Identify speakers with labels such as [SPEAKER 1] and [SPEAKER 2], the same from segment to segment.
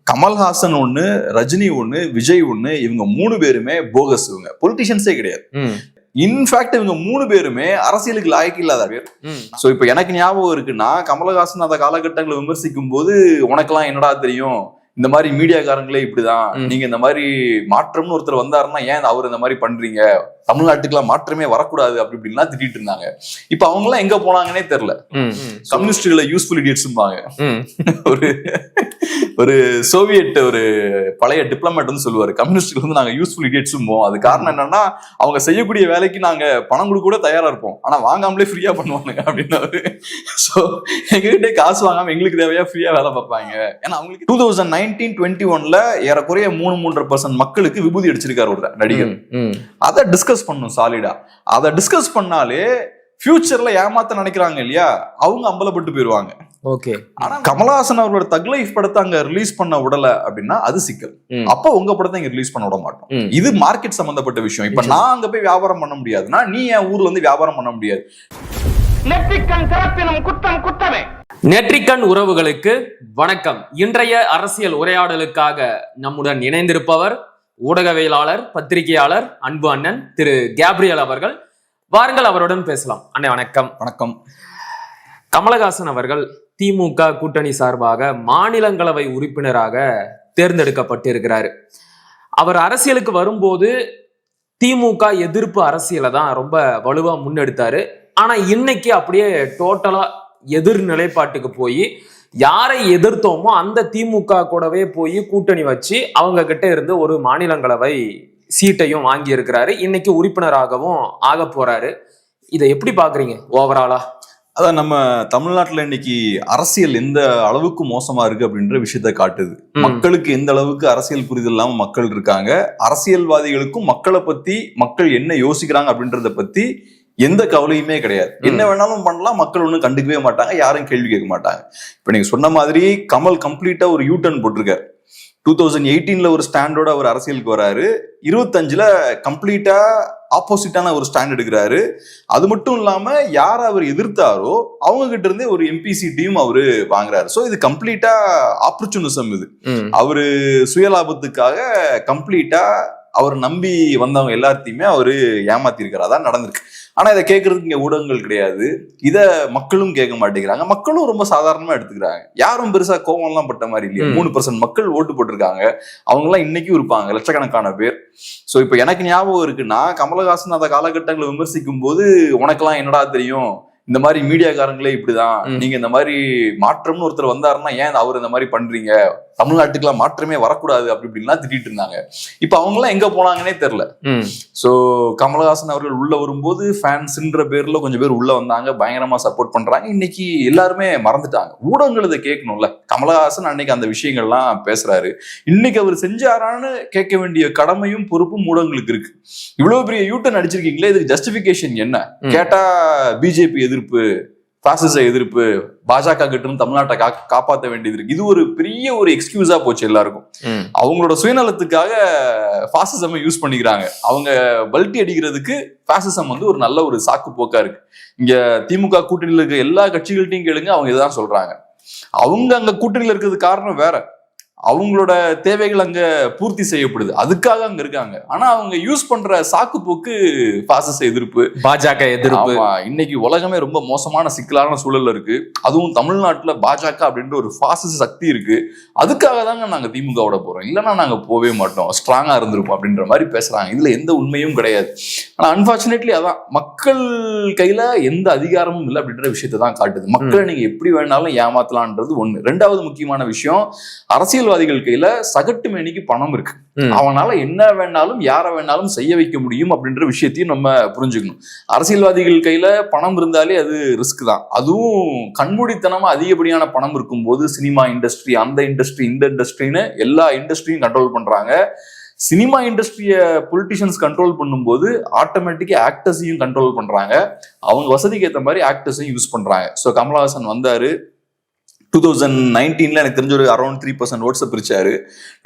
[SPEAKER 1] கமல்ஹாசன் ஒண்ணு, ரஜினி ஒண்ணு, விஜய் ஒண்ணு, இவங்க 3 பேருமே போகஸ். இவங்க பொலிட்டிஷியன்ஸே கிடையாது. இன்ஃபேக்ட் இவங்க 3 பேருமே அரசியலுக்கு லாயக்கு இல்லாத பேர். சோ இப்ப எனக்கு ஞாபகம் இருக்குன்னா, கமலஹாசன் அந்த காலகட்டங்களை விமர்சிக்கும் போது உனக்கெல்லாம் என்னடா தெரியும், இந்த மாதிரி மீடியாக்காரங்களே இப்படிதான், நீங்க இந்த மாதிரி மாற்றம்னு ஒருத்தர் வந்தாருன்னா ஏன் அவர் இந்த மாதிரி பண்றீங்க, தமிழ்நாட்டுக்குலாம் மாற்றமே வரக்கூடாது அப்படி இப்படின்லாம் திட்டிட்டு இருந்தாங்க. இப்ப அவங்க எல்லாம் எங்க போனாங்கன்னே தெரியல. கம்யூனிஸ்டுகளை யூஸ்ஃபுல் இடியட்ஸ்பாங்க. ஒரு சோவியட் ஒரு பழைய டிப்ளமேட் வந்து சொல்லுவாரு, கம்யூனிஸ்டுகள் வந்து நாங்க யூஸ்ஃபுல் இடியட்ஸும்போம். அது காரணம் என்னன்னா, அவங்க செய்யக்கூடிய வேலைக்கு நாங்க பணம் கொடுக்க கூட தயாரா இருப்போம், ஆனா வாங்காமலே ஃப்ரீயா பண்ணுவாங்க அப்படின்னு. சோ எங்ககிட்ட காசு வாங்காம எங்களுக்கு தேவையா ஃப்ரீயா வேலை பார்ப்பாங்க. ஏன்னா அவங்களுக்கு 2019-21 ஏறக்குறைய 3-3.5% மக்களுக்கு விபூதி அடிச்சிருக்காரு ஒரு நடிகர். அதை டிஸ்கஸ் பண்ணும் சாலிடா. அதை டிஸ்கஸ் பண்ணாலே ஃபியூச்சர்ல ஏமாத்த நினைக்கிறாங்க இல்லையா, அவங்க அம்பலப்பட்டு போயிருவாங்க.
[SPEAKER 2] ஓகே.
[SPEAKER 1] ஆனா கமலஹாசன் அவர்களோட தக் லைஃப் படத்தை அங்க ரிலீஸ் பண்ண விடல அப்படின்னா அது சிக்கல். அப்ப உங்க படத்தை இங்க ரிலீஸ் பண்ண விட மாட்டோம். இது மார்க்கெட் சம்பந்தப்பட்ட விஷயம். இப்ப நான் அங்க போய் வியாபாரம் பண்ண முடியாதுன்னா நீ என் ஊர்ல வந்து வியாபாரம் பண்ண முடியாது.
[SPEAKER 2] நெற்றிக்கண் உறவுகளுக்கு வணக்கம். இன்றைய அரசியல் உரையாடலுக்காக நம்முடன் இணைந்திருப்பவர் ஊடகவியலாளர், பத்திரிகையாளர், அன்பு அண்ணன் திரு கேப்ரியல் அவர்கள். வாருங்கள், அவருடன் பேசலாம். அண்ணே வணக்கம்.
[SPEAKER 1] வணக்கம்.
[SPEAKER 2] கமலஹாசன் அவர்கள் திமுக கூட்டணி சார்பாக மாநிலங்களவை உறுப்பினராக தேர்ந்தெடுக்கப்பட்டிருக்கிறாரு. அவர் அரசியலுக்கு வரும்போது திமுக எதிர்ப்பு அரசியலை தான் ரொம்ப வலுவா முன்னெடுத்தாரு. ஆனா இன்னைக்கு அப்படியே டோட்டலா எதிர் நிலைப்பாட்டுக்கு போய் யாரை எதிர்த்தோமோ அந்த திமுக கூடவே போய் கூட்டணி வச்சு அவங்க கிட்ட இருந்து ஒரு மாநிலங்களவை சீட்டையும் வாங்கி இருக்கிறாரு. இன்னைக்கு உறுப்பினராகவும் ஆக போறாரு. இதை எப்படி பாக்குறீங்க ஓவராலா?
[SPEAKER 1] அதான் நம்ம தமிழ்நாட்டுல இன்னைக்கு அரசியல் எந்த அளவுக்கு மோசமா இருக்கு அப்படின்ற விஷயத்த காட்டுது. மக்களுக்கு எந்த அளவுக்கு அரசியல் புரிதல் இல்லாம மக்கள் இருக்காங்க. அரசியல்வாதிகளுக்கும் மக்களை பத்தி, மக்கள் என்ன யோசிக்கிறாங்க அப்படின்றத பத்தி எந்த கவலையுமே கிடையாது. என்ன வேணாலும் பண்ணலாம், மக்கள் ஒன்றும் கண்டுக்கவே மாட்டாங்க, யாரும் கேள்வி கேட்க மாட்டாங்க. இப்ப நீங்க சொன்ன மாதிரி கமல் கம்ப்ளீட்டா ஒரு யூட்டர்ன் போட்டிருக்காரு. 2018 ஒரு ஸ்டாண்டோட அவர் அரசியலுக்கு வராரு. 25 கம்ப்ளீட்டா ஆப்போசிட்டான ஒரு ஸ்டாண்ட் எடுக்கிறாரு. அது மட்டும் இல்லாம யார் அவர் எதிர்த்தாரோ அவங்க கிட்ட இருந்தே ஒரு எம்பி சீட்டையும் அவரு வாங்குறாரு. சோ இது கம்ப்ளீட்டா ஆப்பர்ச்சுனிசம். இது அவரு சுயலாபத்துக்காக கம்ப்ளீட்டா அவர் நம்பி வந்தவங்க எல்லாத்தையுமே அவரு ஏமாத்தி இருக்காரு. அதான் நடந்திருக்கு. ஆனா இதை கேட்கறதுக்கு இங்க ஊடகங்கள் கிடையாது, இத மக்களும் கேட்க மாட்டேங்கிறாங்க. மக்களும் ரொம்ப சாதாரணமா எடுத்துக்கிறாங்க. யாரும் பெருசா கோவம் எல்லாம் பட்ட மாதிரி இல்லையா. 3% மக்கள் ஓட்டு போட்டிருக்காங்க. அவங்க எல்லாம் இன்னைக்கும் இருப்பாங்க, லட்சக்கணக்கான பேர். சோ இப்ப எனக்கு ஞாபகம் இருக்குன்னா, கமலஹாசன் அந்த காலகட்டங்களை விமர்சிக்கும் போது உனக்கெல்லாம் என்னடா தெரியும், இந்த மாதிரி மீடியாக்காரங்களே இப்படிதான், நீங்க இந்த மாதிரி மாற்றம்னு ஒருத்தர் வந்தாருன்னா ஏன் அவர் இந்த மாதிரி பண்றீங்க, தமிழ்நாட்டுக்குலாம் மாற்றமே வரக்கூடாது அப்படி இப்படின்லாம் திட்டிட்டு இருந்தாங்க. இப்ப அவங்க எல்லாம் எங்க போனாங்கன்னே தெரியல. சோ கமலஹாசன் அவர்கள் உள்ள வரும்போது ஃபேன்ஸ்ன்ற பேர்ல கொஞ்சம் பேர் உள்ள வந்தாங்க, பயங்கரமா சப்போர்ட் பண்றாங்க. இன்னைக்கு எல்லாருமே மறந்துட்டாங்க. ஊடகங்கள் இதை கேட்கணும்ல. கமலஹாசன் அன்னைக்கு அந்த விஷயங்கள்லாம் பேசுறாரு. இன்னைக்கு அவர் செஞ்சாரான்னு கேட்க வேண்டிய கடமையும் பொறுப்பும் ஊடகங்களுக்கு இருக்கு. இவ்வளவு பெரிய யூட்டன் அடிச்சிருக்கீங்களே, இதுக்கு ஜஸ்டிபிகேஷன் என்ன கேட்டா, பிஜேபி எதிர்ப்பு, பாசிச எதிர்ப்பு, பாஜக கிட்ட இருந்து தமிழ்நாட்டை காப்பாற்ற வேண்டியது இருக்கு. இது ஒரு பெரிய ஒரு எக்ஸ்கியூஸா போச்சு எல்லாருக்கும். அவங்களோட சுயநலத்துக்காக பாசிசம் யூஸ் பண்ணிக்கிறாங்க. அவங்க பல்ட்டி அடிக்கிறதுக்கு பாசிசம் வந்து ஒரு நல்ல ஒரு சாக்கு போக்கா இருக்கு. இங்க திமுக கூட்டணியில இருக்க எல்லா கட்சிகள்ட்டையும் கேளுங்க, அவங்க இதான் சொல்றாங்க. அவங்க அங்க கூட்டணியில இருக்கிறது காரணம் வேற, அவங்களோட தேவைகள் அங்க பூர்த்தி செய்யப்படுது, அதுக்காக அங்க இருக்காங்க. ஆனா அவங்க யூஸ் பண்ற சாக்கு போக்கு பாசிச எதிர்ப்பு,
[SPEAKER 2] பாஜக எதிர்ப்பு.
[SPEAKER 1] இன்னைக்கு உலகமே ரொம்ப மோசமான சிக்கலான சூழல்ல இருக்கு. அதுவும் தமிழ்நாட்டுல பாஜக அப்படின்ற ஒரு பாசிச சக்தி இருக்கு. அதுக்காக தாங்க நாங்க திமுகவோட போறோம், இல்லைன்னா நாங்க போவே மாட்டோம், ஸ்ட்ராங்கா இருந்திருப்போம் அப்படின்ற மாதிரி பேசுறாங்க. இதுல எந்த உண்மையும் கிடையாது. ஆனா அன்பார்ச்சுனேட்லி அதான், மக்கள் கையில எந்த அதிகாரமும் இல்லை அப்படின்ற விஷயத்தை தான் காட்டுது. மக்களை நீங்க எப்படி வேணாலும் ஏமாத்தலான்றது ஒண்ணு. ரெண்டாவது முக்கியமான விஷயம், அரசியல்வாதிகள் கையில சகட்டு மேனிக்கு பணம் இருக்கு. அவனால என்ன வேணாலும் யாரை வேணாலும் செய்ய வைக்க முடியும் அப்படின்ற விஷயத்தையும் நம்ம புரிஞ்சுக்கணும். அரசியல்வாதிகள் கையில பணம் இருந்தாலே அது ரிஸ்க் தான். அதுவும் கண்மூடித்தனமா அதிகப்படியான பணம் இருக்கும் போது சினிமா இண்டஸ்ட்ரி, அந்த இண்டஸ்ட்ரி, இந்த இண்டஸ்ட்ரின்னு எல்லா இண்டஸ்ட்ரியும் கண்ட்ரோல் பண்றாங்க. சினிமா இண்டஸ்ட்ரிய பொலிட்டிஷியன்ஸ் கண்ட்ரோல் பண்ணும்போது ஆட்டோமேட்டிக்கா ஆக்டர்ஸையும் கண்ட்ரோல் பண்றாங்க. அவங்க வசதிக்கு ஏற்ற மாதிரி ஆக்டர்ஸையும் யூஸ் பண்றாங்க. ஸோ கமலஹாசன் வந்தாரு 2019 எனக்கு தெரிஞ்ச ஒரு அரௌண்ட் 3% ஓட்ஸை பிரிச்சாரு.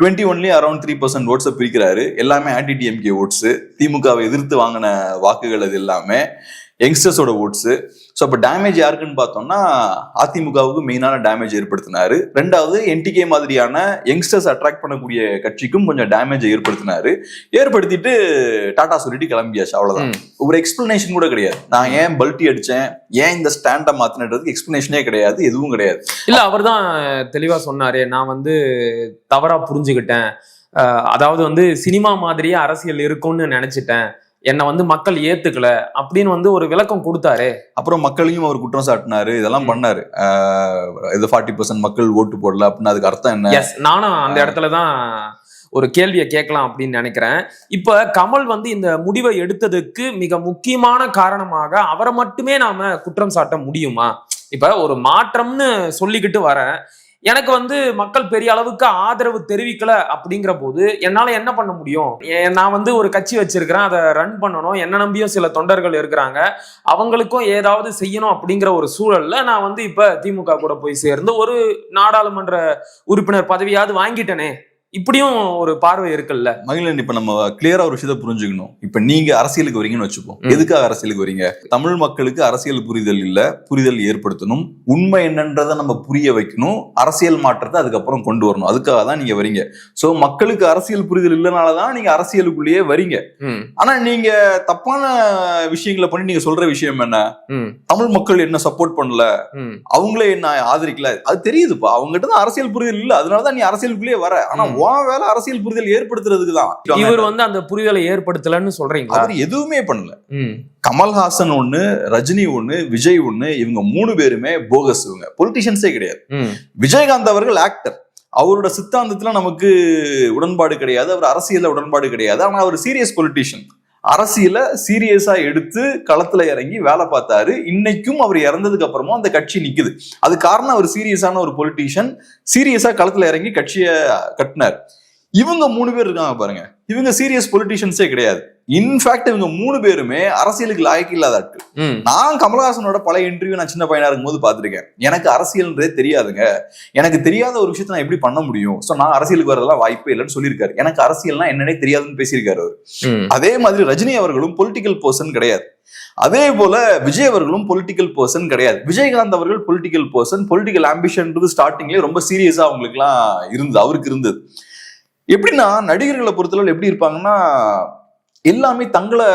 [SPEAKER 1] 21 அரௌண்ட் 3% ஓட்ஸை பிரிக்கிறாரு. எல்லாமே ஆன்டி டிஎம்கே ஓட்ஸ், திமுகவை எதிர்த்து வாங்கின வாக்குகள். அது எல்லாமே யங்ஸ்டர்ஸோட ஓட்ஸ். ஸோ அப்போ டேமேஜ் யாருக்குன்னு பார்த்தோம்னா அதிமுகவுக்கு மெயினான டேமேஜ் ஏற்படுத்தினாரு. ரெண்டாவது என்டிகே மாதிரியான யங்ஸ்டர்ஸ் அட்ராக்ட் பண்ணக்கூடிய கட்சிக்கும் கொஞ்சம் டேமேஜ் ஏற்படுத்திட்டு டாடா சொல்லிட்டு கிளம்பியாச்சு, அவ்வளவுதான். ஒரு எக்ஸ்பிளனேஷன் கூட கிடையாது. நான் ஏன் பல்ட்டி அடிச்சேன், ஏன் இந்த ஸ்டாண்டை மாத்தினதுக்கு எக்ஸ்பிளனேஷனே கிடையாது, எதுவும் கிடையாது.
[SPEAKER 2] இல்ல, அவர் தான் தெளிவா சொன்னாரு, நான் தவறா புரிஞ்சுக்கிட்டேன், அதாவது சினிமா மாதிரியே அரசியல் இருக்கும்னு நினைச்சிட்டேன், என்னை மக்கள் ஏத்துக்கல அப்படின்னு ஒரு விளக்கம் கொடுத்தாரு.
[SPEAKER 1] அப்புறம் மக்களையும் அவர் குற்றம் சாட்டினாரு, இதெல்லாம் பண்ணாரு. 40% மக்கள் ஓட்டு போடல அப்படின்னு அதுக்கு அர்த்தம் என்ன?
[SPEAKER 2] நானும் அந்த இடத்துலதான் ஒரு கேள்வியை கேட்கலாம் அப்படின்னு நினைக்கிறேன். இப்ப கமல் இந்த முடிவை எடுத்ததுக்கு மிக முக்கியமான காரணமாக அவரை மட்டுமே நாம குற்றம் சாட்ட முடியுமா? இப்ப ஒரு மாற்றம்னு சொல்லிக்கிட்டு வரேன், எனக்கு மக்கள் பெரிய அளவுக்கு ஆதரவு தெரிவிக்கல அப்படிங்கிற போது என்னால என்ன பண்ண முடியும்? நான் ஒரு கட்சி வச்சிருக்கிறேன், அதை ரன் பண்ணணும், என்ன நம்பியும் சில தொண்டர்கள் இருக்கிறாங்க, அவங்களுக்கும் ஏதாவது செய்யணும் அப்படிங்கிற ஒரு சூழல்ல நான் இப்ப திமுக கூட போய் சேர்ந்து ஒரு நாடாளுமன்ற உறுப்பினர் பதவியாவது வாங்கிட்டனே, இப்படியும் ஒரு பார்வை இருக்குல்ல.
[SPEAKER 1] மகிழன், இப்ப நம்ம கிளியரா ஒரு விஷயத்தை புரிஞ்சுக்கணும். இப்ப நீங்க அரசியலுக்கு வரீங்கன்னு வச்சுப்போம். எதுக்காக அரசியலுக்கு வரீங்க? தமிழ் மக்களுக்கு அரசியல் புரிதல் இல்ல, புரிதல் ஏற்படுத்தணும், உண்மை என்னன்றதை நம்ம புரிய வைக்கணும், அரசியல் மாற்றத்தை அதுக்கப்புறம் கொண்டு வரணும். அதுக்காக தான் நீங்க வரீங்க. சோ மக்களுக்கு அரசியல் புரிதல் இல்லைனாலதான் நீங்க அரசியலுக்குள்ளேயே வரீங்க. ஆனா நீங்க தப்பான விஷயங்களை பண்ணி நீங்க சொல்ற விஷயம் என்ன? தமிழ் மக்கள் என்ன சப்போர்ட் பண்ணல, அவங்களே என்ன ஆதரிக்கல, அது தெரியுதுப்பா. அவங்ககிட்ட தான் அரசியல் புரிதல் இல்ல, அதனாலதான் நீ அரசியலுக்குள்ளேயே வர. ஆனா வேலை அரசியல் புரிதல் ஏற்படுத்துறதுக்கு தான்.
[SPEAKER 2] இவர் அந்த புரிதலை ஏற்படுத்தலன்னு சொல்றீங்க.
[SPEAKER 1] அவர் எதுவுமே பண்ணல. கமல்ஹாசன் ஒண்ணு, ரஜினி ஒண்ணு, விஜய் ஒண்ணு, இவங்க 3 பேருமே போகஸ், இவங்க பொலிட்டிஷியன்ஸே கிடையாது. விஜயகாந்த் அவர்கள் ஆக்டர், அவரோட சித்தாந்தத்துல நமக்கு உடன்பாடு கிடையாது, அவர் அரசியல்ல உடன்பாடு கிடையாது. ஆனா அவர் சீரியஸ் பொலிட்டிஷியன், அரசியல சீரியஸா எடுத்து களத்துல இறங்கி வேலை பார்த்தாரு. இன்னைக்கும் அவர் இறந்ததுக்கு அப்புறமும் அந்த கட்சி நிக்குது. அது காரணம் அவர் சீரியஸான ஒரு பொலிட்டீஷியன், சீரியஸா களத்துல இறங்கி கட்சியை கட்டினார். இவங்க 3 பேர் இருக்காங்க பாருங்க, இவங்க சீரியஸ் பொலிட்டீஷியன்ஸே கிடையாது. இன்ஃபேக்ட் இவங்க 3 பேருமே அரசியலுக்கு லாயக்கு இல்லாத ஆட்கள். நான் கமலஹாசனோட பழைய இன்டர்வியூ நான் சின்ன பையனா இருக்கும் போது பாத்துருக்கேன். எனக்கு அரசியல்ன்றதே தெரியாதுங்க, எனக்கு தெரியாத ஒரு விஷயத்த நான் எப்படி பண்ண முடியும், சோ நான் அரசியலுக்கு வரதெல்லாம் வாய்ப்பே இல்லைன்னு சொல்லியிருக்காரு. எனக்கு அரசியல்னா என்னன்னே தெரியாதுன்னு பேசியிருக்காரு அவர். அதே மாதிரி ரஜினி அவர்களும் பொலிட்டிக்கல் பர்சன் கிடையாது. அதே போல விஜய் அவர்களும் பொலிட்டிக்கல் பர்சன் கிடையாது. விஜயகாந்த் அவர்கள் பொலிட்டிக்கல் பர்சன், பொலிட்டிக்கல் ஆம்பிஷன்றது ஸ்டார்டிங்லேயே ரொம்ப சீரியஸா அவங்களுக்கு எல்லாம் இருந்தது, அவருக்கு இருந்தது. எப்படின்னா நடிகர்களை பொறுத்தளவு எப்படி இருப்பாங்கன்னா, எல்லாமே தங்களை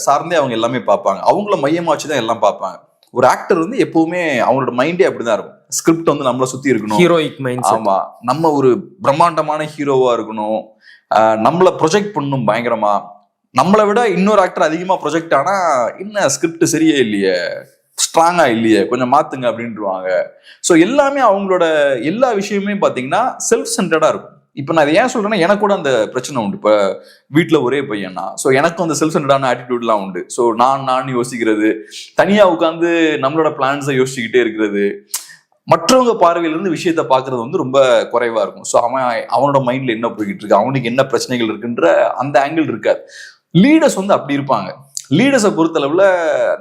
[SPEAKER 1] சார்ந்தே அவங்க எல்லாமே பார்ப்பாங்க, அவங்கள மையமா வச்சுதான் எல்லாம் பார்ப்பாங்க. ஒரு ஆக்டர் எப்பவுமே அவங்களோட மைண்டே அப்படிதான் இருக்கும். ஸ்கிரிப்ட் நம்மள சுத்தி இருக்கணும்,
[SPEAKER 2] ஹீரோயிக் மைண்ட்.
[SPEAKER 1] ஆமா, நம்ம ஒரு பிரம்மாண்டமான ஹீரோவா இருக்கணும், நம்மள ப்ரொஜெக்ட் பண்ணணும் பயங்கரமா, நம்மளை விட இன்னொரு ஆக்டர் அதிகமா ப்ரொஜெக்ட் ஆனா என்ன ஸ்கிரிப்ட் சரியே இல்லையே, ஸ்ட்ராங்கா இல்லையே, கொஞ்சம் மாத்துங்க அப்படின்ட்டுருவாங்க. ஸோ எல்லாமே அவங்களோட எல்லா விஷயமே பாத்தீங்கன்னா செல்ஃப் சென்டர்டா இருக்கும். இப்ப நான் ஏன் சொல்றேன்னா, எனக்கு கூட அந்த பிரச்சனை உண்டு. இப்ப வீட்டுல ஒரே பையனா, சோ எனக்கும் அந்த செல்ஃப் சென்டர்டான ஆட்டிடியூட் எல்லாம் உண்டு. சோ நான் யோசிக்கிறது, தனியா உட்காந்து நம்மளோட பிளான்ஸை யோசிச்சுக்கிட்டே இருக்கிறது, மற்றவங்க பார்வையில இருந்து விஷயத்த பாக்குறது ரொம்ப குறைவா இருக்கும். சோ அவனோட மைண்ட்ல என்ன போய்கிட்டு இருக்கு, அவனுக்கு என்ன பிரச்சனைகள் இருக்குன்ற அந்த ஆங்கிள் இருக்காது. லீடர்ஸ் அப்படி இருப்பாங்க. லீடர்ஸை பொறுத்தளவுல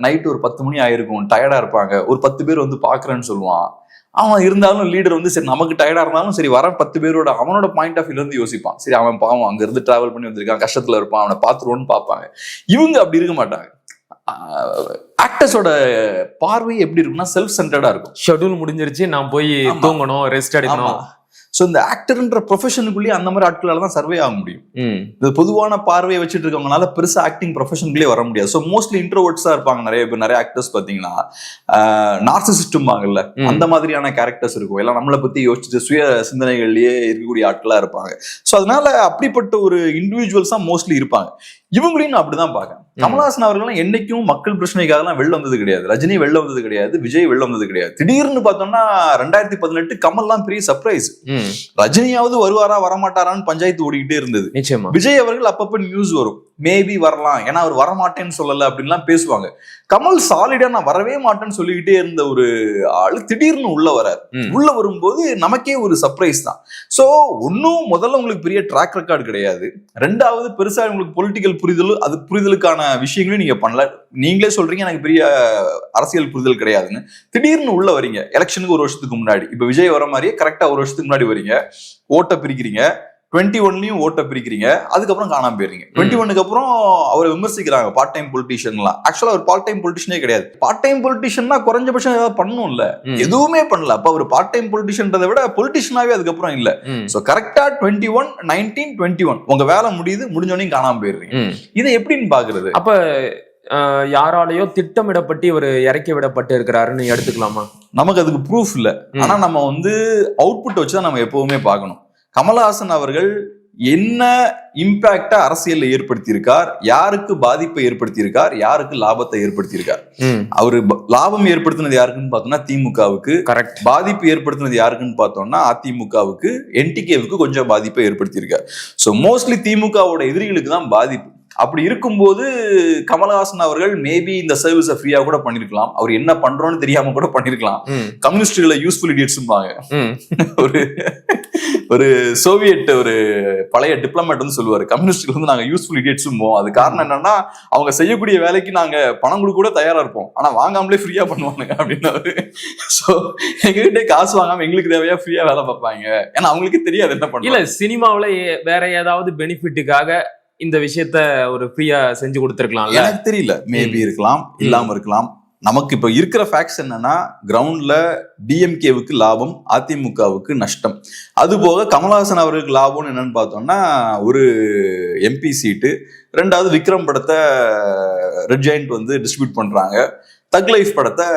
[SPEAKER 1] நைட்டு ஒரு 10 மணி ஆயிருக்கும், டயர்டா இருப்பாங்க, ஒரு 10 பேர் பாக்குறேன்னு சொல்லுவான். அவன் இருந்தாலும் லீடர் சரி நமக்கு டயர்டா இருந்தாலும் சரி வர 10 பேரோட அவனோட பாயிண்ட் ஆஃப் வியூல இருந்து யோசிப்பான். சரி அவன் பாவம் அங்க இருந்து டிராவல் பண்ணி வந்திருக்கான், கஷ்டத்துல இருப்பான், அவனை பாத்துருவோன்னு பார்ப்பாங்க. இவங்க அப்படி இருக்க மாட்டாங்க. ஆக்டர்ஸோட பார்வை எப்படி இருக்குன்னா செல்ஃப் சென்டர்டா இருக்கும்.
[SPEAKER 2] ஷெட்யூல் முடிஞ்சிருச்சு, நான் போய் தூங்கணும், ரெஸ்ட் எடுக்கணும்.
[SPEAKER 1] சோ இந்த ஆக்டர்ன்ற ப்ரொஃபஷனுக்குள்ளேயே அந்த மாதிரி ஆட்களால தான் சர்வே ஆக முடியும். இந்த பொதுவான பார்வையை வச்சுட்டு இருக்கவங்கனால பெருசா ஆக்டிங் ப்ரொஃபஷனுக்குள்ளே வர முடியாது. ஸோ மோஸ்ட்லி இன்ட்ரோவர்ட்ஸா இருப்பாங்க நிறைய பேர். நிறைய ஆக்டர்ஸ் பாத்தீங்கன்னா நார்சிசிஸ்டும்பாங்கல்ல, அந்த மாதிரியான கேரக்டர்ஸ் இருக்கும். எல்லாம் நம்மளை பத்தி யோசிச்சுட்டு சுய சிந்தனைகள்லயே இருக்கக்கூடிய ஆட்களா இருப்பாங்க. ஸோ அதனால அப்படிப்பட்ட ஒரு இண்டிவிஜுவல்ஸா மோஸ்ட்லி இருப்பாங்க. இவங்களையும் நான் அப்படிதான் பாக்கேன். கமல்ஹாசன் அவர்கள் என்னைக்கும் மக்கள் பிரச்சனைக்காக வெளில வந்தது கிடையாது, ரஜினி வெளில வந்தது கிடையாது, விஜய் வெளில வந்தது கிடையாது. திடீர்னு பார்த்தோம்னா 2018 கமல்லாம் பெரிய சர்ப்ரைஸ். ரஜினியாவது வருவாரா வரமாட்டாரான்னு பஞ்சாயத்து ஓடிக்கிட்டே இருந்தது. விஜய் அவர்கள் அப்பப்ப நியூஸ் வரும், மேபி வரலாம், ஏன்னா அவர் வரமாட்டேன்னு சொல்லல அப்படின்லாம் பேசுவாங்க. கமல் சாலிடா நான் வரவே மாட்டேன்னு சொல்லிக்கிட்டே இருந்த ஒரு ஆளு திடீர்னு உள்ள வராரு. உள்ள வரும்போது நமக்கே ஒரு சர்ப்ரைஸ் தான். சோ ஒன்னும் முதல்ல உங்களுக்கு பெரிய ட்ராக் ரெக்கார்டு கிடையாது, ரெண்டாவது பெருசா உங்களுக்கு பொலிட்டிக்கல் புரிதல், அது புரிதலுக்கான விஷயங்களையும் நீங்க பண்ணல. நீங்களே சொல்றீங்க எனக்கு பெரிய அரசியல் புரிதல் கிடையாதுன்னு. திடீர்னு உள்ள வரீங்க எலெக்ஷனுக்கு 1 வருஷத்துக்கு முன்னாடி. இப்ப விஜய் வர மாதிரியே கரெக்டா 1 வருஷத்துக்கு முன்னாடி வரீங்க, ஓட்ட பிரிக்கிறீங்க, 21லயும் ஓட்டை பிரிக்கிறீங்க, அதுக்கப்புறம் காணாம போயிருங்க. 21க்கு அப்புறம் அவரை விமர்சிக்கிறாங்க பார்ட் டைம் பொலிட்டிஷியன்லாம். ஆக்சுவலா அவர் பார்ட் டைம் பொலிட்டிஷியனே கிடையாது. பார்ட் டைம் பொலிட்டிஷியன்னா குறைஞ்சபட்சம் ஏதாவது பண்ணணும்ல, எதுவுமே பண்ணல. அப்ப அவர் பார்ட் டைம் பொலிட்டிஷியன்றதை விட பொலிட்டிஷியனாவே அதுக்கப்புறம் இல்ல. சோ கரெக்டா 21, 19, 21 உங்க வேலை முடிஞ்சோடனே காணாம போயிருங்க. இதை எப்படின்னு பாக்குறது?
[SPEAKER 2] அப்ப யாராலையோ திட்டமிடப்பட்டு இவர் இறக்கி விடப்பட்டு இருக்கிறாருன்னு எடுத்துக்கலாமா?
[SPEAKER 1] நமக்கு அதுக்கு ப்ரூஃப் இல்ல. ஆனா நம்ம அவுட்புட் வச்சுதான் நம்ம எப்பவுமே பார்க்கணும். கமலஹாசன் அவர்கள் என்ன இம்பாக்ட அரசியல்ல ஏற்படுத்தியிருக்கார், யாருக்கு பாதிப்பை ஏற்படுத்தியிருக்கார், யாருக்கு லாபத்தை ஏற்படுத்தியிருக்கார். அவரு லாபம் ஏற்படுத்தினது யாருக்குன்னு பார்த்தோம்னா திமுகவுக்கு, கரெக்ட். பாதிப்பு ஏற்படுத்தினது யாருக்குன்னு பார்த்தோம்னா அதிமுகவுக்கு, என்டிகேவுக்கு கொஞ்சம் பாதிப்பை ஏற்படுத்தியிருக்கார். ஸோ மோஸ்ட்லி திமுகவோட எதிரிகளுக்கு தான் பாதிப்பு. அப்படி இருக்கும்போது கமலஹாசன் அவர்கள் மேபி இந்த சர்வீஸை ஃப்ரீயா கூட பண்ணிருக்கலாம். அவர் என்ன பண்றோம்னு தெரியாம கூட பண்ணிருக்கலாம். கம்யூனிஸ்டுகளை யூஸ்ஃபுல் இடியட்ஸ்பாங்க. ஒரு சோவியட் ஒரு பழைய டிப்ளமேட் சொல்லுவாரு, கம்யூனிஸ்டுகள் நாங்க யூஸ்ஃபுல் இடியட்ஸும்போம். அது காரணம் என்னன்னா அவங்க செய்யக்கூடிய வேலைக்கு நாங்க பணம் கொடுக்க கூட தயாரா இருப்போம், ஆனா வாங்காமலே ஃப்ரீயா பண்ணுவாங்க அப்படின்னு. சோ எங்ககிட்ட காசு வாங்காம எங்களுக்கு தேவையா ஃப்ரீயா வேலை பார்ப்பாங்க. ஏன்னா அவங்களுக்கு தெரியாது என்ன பண்ண.
[SPEAKER 2] இல்ல சினிமாவில வேற ஏதாவது பெனிஃபிட்டுக்காக இந்த விஷயத்த ஒரு ஃப்ரீயா செஞ்சு கொடுத்திருக்கலாம்.
[SPEAKER 1] எனக்கு தெரியல, மேபி இருக்கலாம், இல்லாம இருக்கலாம். நமக்கு இப்ப இருக்கிற ஃபேக்ட்ஸ் என்னன்னா கிரவுண்ட்ல டிஎம்கேவுக்கு லாபம், அதிமுகவுக்கு நஷ்டம். அது போக கமலஹாசன் அவர்களுக்கு லாபம்னு என்னன்னு பார்த்தோம்னா ஒரு எம்பி சீட்டு, ரெண்டாவது விக்ரம் படத்தை ரெட் ஜெயண்ட் டிஸ்ட்ரிபியூட் பண்றாங்க, தக் லைஃப் படத்தை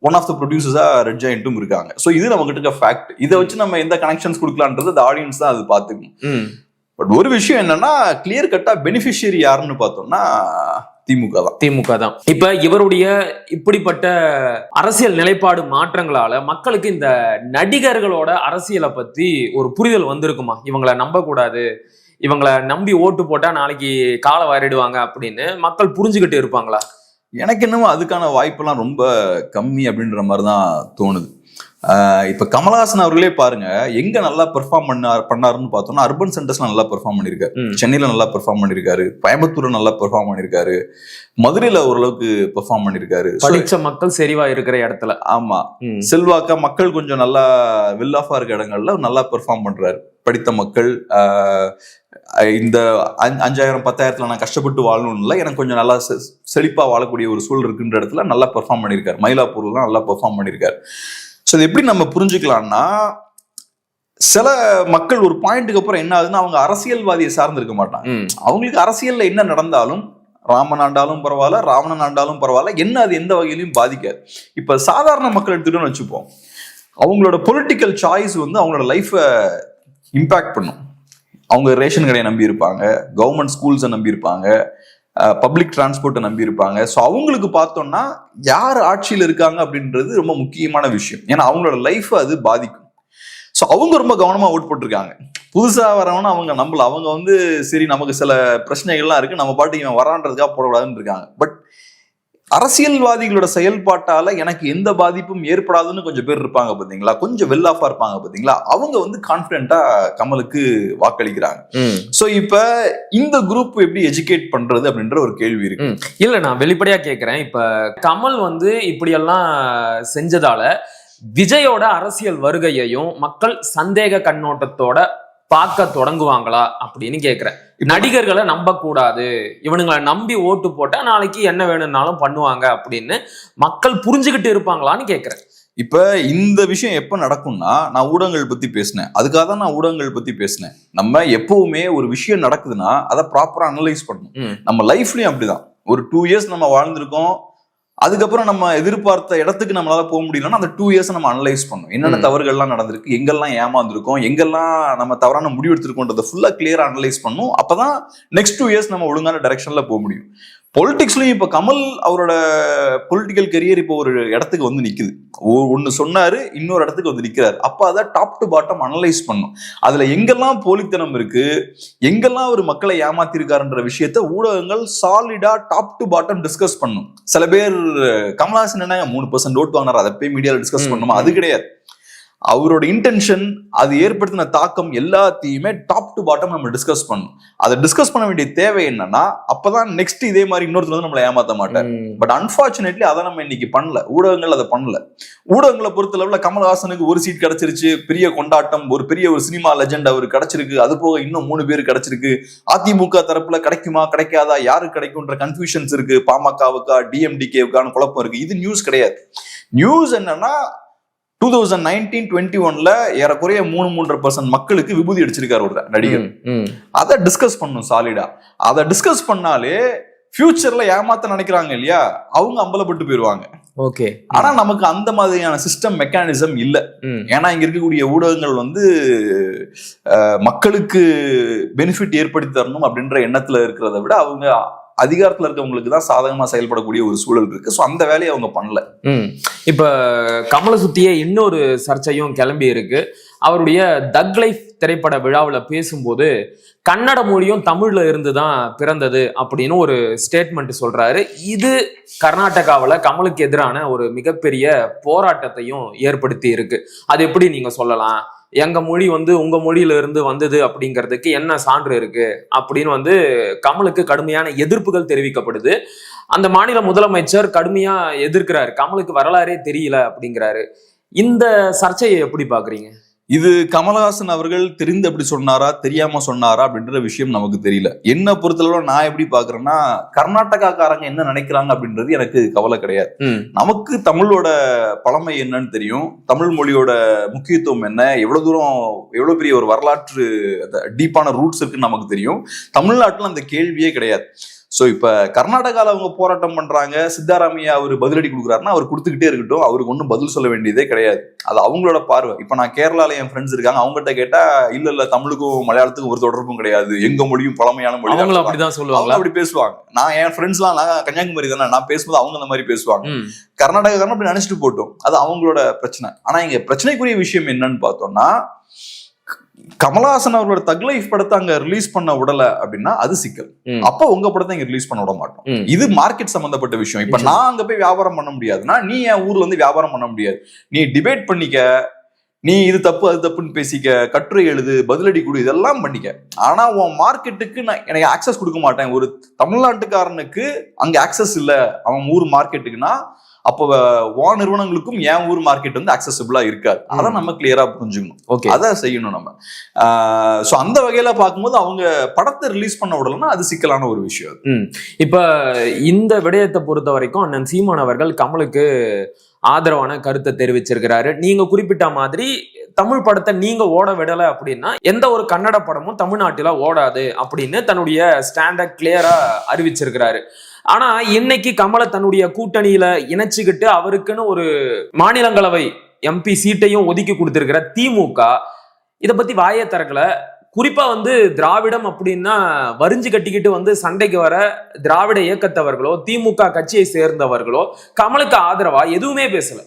[SPEAKER 1] ஒன் ஆஃப் த ப்ரொடியூசர்ஸா ரெட் ஜெயண்ட்டும் இருக்காங்க. ஸோ இது நம்ம கிட்ட இருக்க ஃபேக்ட். இதை வச்சு நம்ம எந்த கனெக்ஷன்ஸ் கொடுக்கலான்றது அந்த ஆடியன்ஸ் தான் அது பார்த்துக்கணும். பட் ஒரு விஷயம் என்னன்னா கிளியர் கட்டா பெனிஃபிஷியரி யாருன்னு பார்த்தோம்னா திமுக தான்.
[SPEAKER 2] இப்ப இவருடைய இப்படிப்பட்ட அரசியல் நிலைப்பாடு மாற்றங்களால மக்களுக்கு இந்த நடிகர்களோட அரசியலை பத்தி ஒரு புரிதல் வந்திருக்குமா? இவங்களை நம்ப கூடாது, இவங்களை நம்பி ஓட்டு போட்டா நாளைக்கு காலை வாரிடுவாங்க அப்படின்னு மக்கள் புரிஞ்சுக்கிட்டு இருப்பாங்களா?
[SPEAKER 1] எனக்கு என்னமோ அதுக்கான வாய்ப்பெல்லாம் ரொம்ப கம்மி அப்படின்ற மாதிரிதான் தோணுது. இப்ப கமலஹாசன் அவர்களே பாருங்க, எங்க நல்லா பெர்ஃபார்ம் பண்ணாருன்னு பார்த்தோம்னா அர்பன் சென்டர்ஸ்ல நல்லா பெர்ஃபார்ம் பண்ணிருக்காரு, சென்னையில நல்லா பெர்ஃபார்ம் பண்ணிருக்காரு, கோயம்புத்தூர்ல நல்லா பெர்ஃபார்ம் பண்ணிருக்காரு, மதுரையில ஓரளவுக்கு பெர்ஃபார்ம் பண்ணிருக்காரு.
[SPEAKER 2] படிச்ச மக்கள் செறிவா இருக்கிற இடத்துல,
[SPEAKER 1] ஆமா, செல்வாக்கா மக்கள் கொஞ்சம் நல்லா வெல் ஆஃபா இருக்க இடங்கள்ல நல்லா பெர்ஃபார்ம் பண்றாரு. படித்த மக்கள் இந்த 5000 10,000 நான் கஷ்டப்பட்டு வாழணும் இல்லை, எனக்கு கொஞ்சம் நல்லா செழிப்பா வாழக்கூடிய ஒரு சூழல் இருக்குன்ற இடத்துல நல்லா பெர்ஃபார்ம் பண்ணிருக்காரு. மயிலாப்பூர்லாம் நல்லா பெர்ஃபார்ம் பண்ணிருக்காரு. ஸோ இது எப்படி நம்ம புரிஞ்சுக்கலாம்னா, சில மக்கள் ஒரு பாயிண்ட்டுக்கு அப்புறம் என்ன ஆகுதுன்னா அவங்க அரசியல்வாதியை சார்ந்து இருக்க மாட்டாங்க. அவங்களுக்கு அரசியல்ல என்ன நடந்தாலும், ராமன் ஆண்டாலும் பரவாயில்ல, ராவணன் ஆண்டாலும் பரவாயில்ல, என்ன அது எந்த வகையிலையும் பாதிக்காது. இப்ப சாதாரண மக்கள் எடுத்துட்டோம்னு வச்சுப்போம், அவங்களோட பொலிட்டிக்கல் சாய்ஸ் அவங்களோட லைஃபை இம்பாக்ட் பண்ணும். அவங்க ரேஷன் கடையை நம்பி இருப்பாங்க, கவர்மெண்ட் ஸ்கூல்ஸை நம்பி இருப்பாங்க, பப்ளிக் டிரான்ஸ்போர்ட்டை நம்பி இருப்பாங்க. ஸோ அவங்களுக்கு பார்த்தோம்னா யார் ஆட்சியில் இருக்காங்க அப்படின்றது ரொம்ப முக்கியமான விஷயம். ஏன்னா அவங்களோட லைஃப் அது பாதிக்கும். ஸோ அவங்க ரொம்ப கவனமா ஓட் போட்டிருக்காங்க. புதுசா வரவனா அவங்க நம்பல, அவங்க சரி நமக்கு சில பிரச்சனைகள்லாம் இருக்கு, நம்ம பாட்டுக்கு இவன் வரான்றதுக்காக போடக்கூடாதுன்னு இருக்காங்க. பட் அரசியல்வாதிகளோட செயல்பாட்டால எனக்கு எந்த பாதிப்பும் ஏற்படாதுன்னு கொஞ்சம் பேர் இருப்பாங்க பாத்தீங்களா, கொஞ்சம் வெல் ஆஃபா இருப்பாங்க பாத்தீங்களா, அவங்க கான்பிடென்ட்டா கமலுக்கு வாக்களிக்கிறாங்க. சோ இப்ப இந்த குரூப் எப்படி எஜுகேட் பண்றது அப்படின்ற ஒரு கேள்வி இருக்கு.
[SPEAKER 2] இல்ல நான் வெளிப்படையா கேக்குறேன், இப்ப கமல் இப்படி எல்லாம் செஞ்சதால விஜயோட அரசியல் வருகையையும் மக்கள் சந்தேக கண்ணோட்டத்தோட பார்க்க தொடங்குவாங்களா அப்படின்னு கேக்குறேன். நடிகர்களை நம்ப கூடாது, இவனுங்களை நம்பி ஓட்டு போட்டா நாளைக்கு என்ன வேணும்னாலும் பண்ணுவாங்க அப்படின்னு மக்கள் புரிஞ்சுக்கிட்டு இருப்பாங்களான்னு கேக்குறேன்.
[SPEAKER 1] இப்ப இந்த விஷயம் எப்ப நடக்கும்னா, நான் ஊடகங்கள் பத்தி பேசினேன், அதுக்காக தான் நான் ஊடகங்கள் பத்தி பேசினேன். நம்ம எப்பவுமே ஒரு விஷயம் நடக்குதுன்னா அதை ப்ராப்பரா அனலைஸ் பண்ணணும். நம்ம லைஃப்லயும் அப்படிதான். ஒரு 2 years நம்ம வாழ்ந்திருக்கோம், அதுக்கப்புறம் நம்ம எதிர்பார்த்த இடத்துக்கு நம்மளால போக முடியலன்னா அந்த 2 years நம்ம அனலைஸ் பண்ணணும். என்னென்ன தவறுகள்லாம் நடந்திருக்கு, எங்கெல்லாம் ஏமாந்துருக்கோம், எங்கெல்லாம் நம்ம தவறான முடிவு எடுத்திருக்கோன்றதை ஃபுல்லா கிளியரா அனலைஸ் பண்ணணும். அப்பதான் நெக்ஸ்ட் 2 years நம்ம ஒழுங்கான டைரக்ஷன்ல போக முடியும். பொலிட்டிக்ஸ்லயும் இப்ப கமல் அவரோட பொலிட்டிக்கல் கரியர் இப்போ ஒரு இடத்துக்கு நிக்குது. ஒன்னு சொன்னாரு, இன்னொரு இடத்துக்கு நிக்கிறாரு. அப்ப அதை டாப் டு பாட்டம் அனலைஸ் பண்ணும். அதுல எங்கெல்லாம் போலித்தனம் இருக்கு, எங்கெல்லாம் ஒரு மக்களை ஏமாத்திருக்காருன்ற விஷயத்த ஊடகங்கள் சாலிடா டாப் டு பாட்டம் டிஸ்கஸ் பண்ணும். சில பேர் கமலஹாசன் என்ன 3% ஓட்டு வாங்கினார், அதை போய் மீடியால டிஸ்கஸ் பண்ணுமா, அது கிடையாது. அவரோட இன்டென்ஷன், அது ஏற்படுத்தின தாக்கம் எல்லாத்தையுமே டாப் டு பாட்டம் நம்ம டிஸ்கஸ் பண்ணணும். அதை டிஸ்கஸ் பண்ண வேண்டிய தேவை என்னன்னா, அப்பதான் நெக்ஸ்ட் இதே மாதிரி இன்னொருத்தர் வந்து நம்மளை ஏமாத்த மாட்டார். பட் அன்பார்ச்சுனேட்லி அதை நம்ம இன்னைக்கு பண்ணல, ஊடகங்கள் அதை பண்ணல. ஊடகங்களை பொறுத்தளவுல கமல்ஹாசனுக்கு ஒரு சீட் கிடைச்சிருச்சு, பெரிய கொண்டாட்டம், ஒரு சினிமா லெஜெண்ட் அவருக்கு கிடைச்சிருக்கு, அது போக இன்னும் 3 பேர் கிடைச்சிருக்கு. அதிமுக தரப்புல கிடைக்குமா கிடைக்காதா, யாரு கிடைக்கும்ன்ற கன்ஃபியூஷன்ஸ் இருக்கு, பாமகவுக்கா டிஎம்டிகேவுக்கான குழப்பம் இருக்கு. இது நியூஸ் கிடையாது. நியூஸ் என்னன்னா 2019-21 ஏறக்குறைய 3-3.5% மக்களுக்கு விபூதி அடிச்சிருக்காரு ஒரு நடிகர். அதை டிஸ்கஸ் பண்ணும் சாலிடா. அதை டிஸ்கஸ் பண்ணாலே ஃபியூச்சர்ல ஏமாத்த நினைக்கிறாங்க இல்லையா, அவங்க அம்பலப்பட்டு போயிருவாங்க.
[SPEAKER 2] ஓகே.
[SPEAKER 1] ஆனா நமக்கு அந்த மாதிரியான சிஸ்டம் மெக்கானிசம் இல்ல. ஏன்னா இங்க இருக்கக்கூடிய ஊடகங்கள் வந்து மக்களுக்கு பெனிஃபிட் ஏற்படுத்தி தரணும் அப்படின்ற எண்ணத்துல இருக்கிறத விட அவங்க அதிகாரத்துல இருக்கவங்களுக்கு தான் சாதகமா செயல்படக்கூடிய ஒரு சூழல் இருக்கு. சோ அந்த வேலையை அவங்க பண்ணல.
[SPEAKER 2] இப்ப கமலை சுத்தியே இன்னொரு சர்ச்சையும் கிளம்பி இருக்கு. அவருடைய தக் லைஃப் திரைப்பட விழாவில் பேசும்போது கன்னட மொழியும் தமிழ்ல இருந்துதான் பிறந்தது அப்படின்னு ஒரு ஸ்டேட்மெண்ட் சொல்றாரு. இது கர்நாடகாவில் கமலுக்கு எதிரான ஒரு மிகப்பெரிய போராட்டத்தையும் ஏற்படுத்தி இருக்கு. அது எப்படி நீங்க சொல்லலாம்? எங்க மொழி வந்து உங்க மொழியில இருந்து வந்தது அப்படிங்கிறதுக்கு என்ன சான்று இருக்கு அப்படின்னு கமலுக்கு கடுமையான எதிர்ப்புகள் தெரிவிக்கப்படுது. அந்த மாநில முதலமைச்சர் கடுமையா எதிர்க்கிறாரு, கமலுக்கு வரலாறே தெரியல அப்படிங்கிறாரு. இந்த சர்ச்சையை எப்படி பாக்குறீங்க?
[SPEAKER 1] இது கமல்ஹாசன் அவர்கள் தெரிந்து அப்படி சொன்னாரா தெரியாம சொன்னாரா அப்படின்ற விஷயம் நமக்கு தெரியல. என்ன பொறுத்தளவு நான் எப்படி பாக்குறேன்னா, கர்நாடகாக்காரங்க என்ன நினைக்கிறாங்க அப்படின்றது எனக்கு கவலை கிடையாது. நமக்கு தமிழோட பழமை என்னன்னு தெரியும், தமிழ் மொழியோட முக்கியத்துவம் என்ன, எவ்வளவு பெரிய ஒரு வரலாற்று டீப்பான ரூட்ஸ் இருக்குன்னு நமக்கு தெரியும். தமிழ்நாட்டுல அந்த கேள்வியே கிடையாது. சோ இப்ப கர்நாடகால அவங்க போராட்டம் பண்றாங்க, சித்தாராமையா அவர் பதிலடி கொடுக்குறாருன்னா அவர் கொடுத்துக்கிட்டே இருக்கட்டும், அவருக்கு ஒன்றும் பதில் சொல்ல வேண்டியதே கிடையாது. அது அவங்களோட பார்வை. இப்ப நான் கேரளால என் ஃப்ரெண்ட்ஸ் இருக்காங்க, அவங்ககிட்ட கேட்டா இல்ல தமிழுக்கும் மலையாளத்துக்கும் ஒரு தொடர்பும் கிடையாது, எங்க மொழியும் பழமையான மொழி,
[SPEAKER 2] அப்படிதான் சொல்லுவாங்க,
[SPEAKER 1] அப்படி பேசுவாங்க. நான் என் ஃப்ரெண்ட்ஸ் எல்லாம், நான் கன்னியாகுமரி தானே, நான் பேசும்போது அவங்க அந்த மாதிரி பேசுவாங்க. கர்நாடகாரன் அப்படி நினைச்சிட்டு போட்டோம், அது அவங்களோட பிரச்சனை. ஆனா இங்க பிரச்சனைக்குரிய விஷயம் என்னன்னு பார்த்தோம்னா, கமல்ஹாசன் அவர்களோட தக் லைஃப் படத்தை அங்க ரிலீஸ் பண்ண விடல அப்படின்னா அது சிக்கல். அப்ப உங்க படத்தை இங்க ரிலீஸ் பண்ண விட மாட்டோம். இது மார்க்கெட் சம்பந்தப்பட்ட விஷயம். இப்ப நான் அங்க போய் வியாபாரம் பண்ண முடியாதுன்னா நீ என் ஊர்ல வந்து வியாபாரம் பண்ண முடியாது. நீ டிபேட் பண்ணிக்க, நீ இது தப்பு அது தப்புன்னு பேசிக்க, கட்டுரை எழுது, பதிலடி கொடு, இதெல்லாம் பண்ணிக்க. ஆனா உன் மார்க்கெட்டுக்கு நான் எனக்கு ஆக்சஸ் கொடுக்க மாட்டேன். ஒரு தமிழ்நாட்டுக்காரனுக்கு அங்க ஆக்சஸ் இல்ல அவன் ஊர் மார்க்கெட்டுக்குன்னா அப்போ நிறுவனங்களுக்கும் என் ஊர் மார்க்கெட் வந்து அக்சசிபிளா இருக்காது. அதை நம்ம கிளியரா புரிஞ்சுக்கணும், அதை செய்யணும் நம்ம. சோ அந்த வகையில பார்க்கும்போது அவங்க படத்தை ரிலீஸ் பண்ண விடலன்னா அது சிக்கலான ஒரு விஷயம்.
[SPEAKER 2] இப்ப இந்த விடயத்தை பொறுத்த வரைக்கும் அண்ணன் சீமான் அவர்கள் கமலுக்கு ஆதரவான கருத்தை தெரிவிச்சிருக்கிறாரு. நீங்க குறிப்பிட்ட மாதிரி தமிழ் படத்தை நீங்க ஓட விடல அப்படின்னா எந்த ஒரு கன்னட படமும் தமிழ்நாட்டில ஓடாது அப்படின்னு தன்னுடைய ஸ்டாண்டை கிளியரா அறிவிச்சிருக்கிறாரு. ஆனா இன்னைக்கு கமலை தன்னுடைய கூட்டணியில இணைச்சுக்கிட்டு அவருக்குன்னு ஒரு மாநிலங்களவை எம்பி சீட்டையும் ஒதுக்கி கொடுத்திருக்கிற திமுக இதை பத்தி வாயே திறக்கல. குறிப்பா திராவிடம் அப்படின்னா வரிஞ்சு கட்டிக்கிட்டு சண்டைக்கு வர திராவிட இயக்கத்தவர்களோ திமுக கட்சியை சேர்ந்தவர்களோ கமலுக்கு ஆதரவா எதுவுமே பேசல.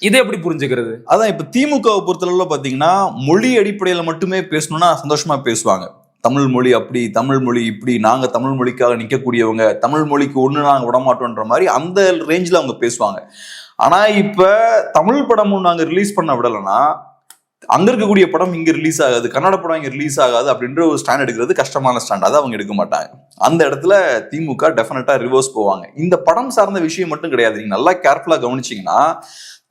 [SPEAKER 2] இதை எப்படி புரிஞ்சுக்கிறது?
[SPEAKER 1] அதான் இப்ப திமுகவை பொறுத்தளவுல பாத்தீங்கன்னா மொழி அடிப்படையில மட்டுமே பேசணும்னா சந்தோஷமா பேசுவாங்க. தமிழ் மொழி அப்படி, தமிழ் மொழி இப்படி, நாங்க தமிழ் மொழிக்காக நிக்கக்கூடியவங்க, தமிழ் மொழிக்கு ஒண்ணு நாங்க விடமாட்டோன்ற மாதிரி அந்த ரேஞ்சில் அவங்க பேசுவாங்க. ஆனா இப்ப தமிழ் படமும் நாங்க ரிலீஸ் பண்ண விடலைன்னா அங்க இருக்கக்கூடிய படம் இங்க ரிலீஸ் ஆகாது, கன்னட படம் இங்க ரிலீஸ் ஆகாது அப்படின்ற ஒரு ஸ்டாண்ட் எடுக்கிறது கஷ்டமான ஸ்டாண்ட். அதை அவங்க எடுக்க மாட்டாங்க. அந்த இடத்துல திமுக டெஃபினட்டா ரிவர்ஸ் போவாங்க. இந்த படம் சார்ந்த விஷயம் மட்டும் கிடையாது. நீங்க நல்லா கேர்ஃபுல்லா கவனிச்சீங்கன்னா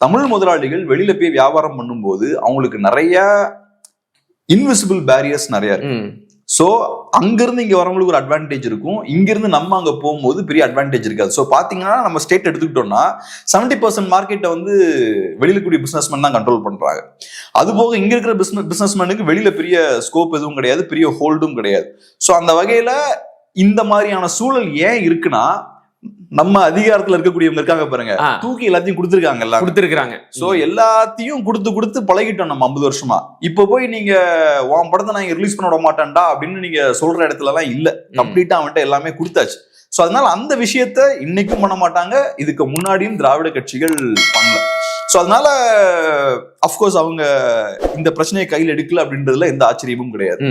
[SPEAKER 1] தமிழ் முதலாளிகள் வெளியில போய் வியாபாரம் பண்ணும்போது அவங்களுக்கு நிறைய இன்விசிபிள் பேரியர்ஸ் நிறைய இருக்கு. சோ அங்கிருந்து இங்க வரவங்களுக்கு ஒரு அட்வான்டேஜ் இருக்கும், இங்கிருந்து நம்ம அங்க போகும்போது பெரிய அட்வான்டேஜ் இருக்காது. சோ பாத்தீங்கன்னா நம்ம ஸ்டேட் எடுத்துக்கிட்டோம்னா 70% மார்க்கெட்டை வெளியில கூடிய பிசினஸ்மேன் தான் கண்ட்ரோல் பண்றாங்க. அது போக இங்க இருக்கிற பிசினஸ்மேனுக்கு வெளியில பெரிய ஸ்கோப் எதுவும் கிடையாது, பெரிய ஹோல்டும் கிடையாது. சோ அந்த வகையில இந்த மாதிரியான சூழல் ஏன் இருக்குன்னா நம்ம அதிகாரத்துல இருக்கக்கூடியவங்க இருக்காங்க பாருங்க, தூக்கி எல்லாத்தையும் கொடுத்துருக்காங்க. சோ எல்லாத்தையும் கொடுத்து பழகிட்டோம் நம்ம 50 வருஷமா. இப்ப போய் நீங்க உன் படத்தை நான் ரிலீஸ் பண்ண விட மாட்டேன்டா அப்படின்னு நீங்க சொல்ற இடத்துல எல்லாம் இல்ல, கம்ப்ளீட்டா அவன்கிட்ட எல்லாமே கொடுத்தாச்சு. சோ அதனால அந்த விஷயத்த இன்னைக்கும் பண்ண மாட்டாங்க, இதுக்கு முன்னாடியும் திராவிட கட்சிகள் பண்ணல. சோ அதனால அப்கோர்ஸ் அவங்க இந்த பிரச்சனையை கையில் எடுக்கல அப்படின்றதுல எந்த ஆச்சரியமும் கிடையாது.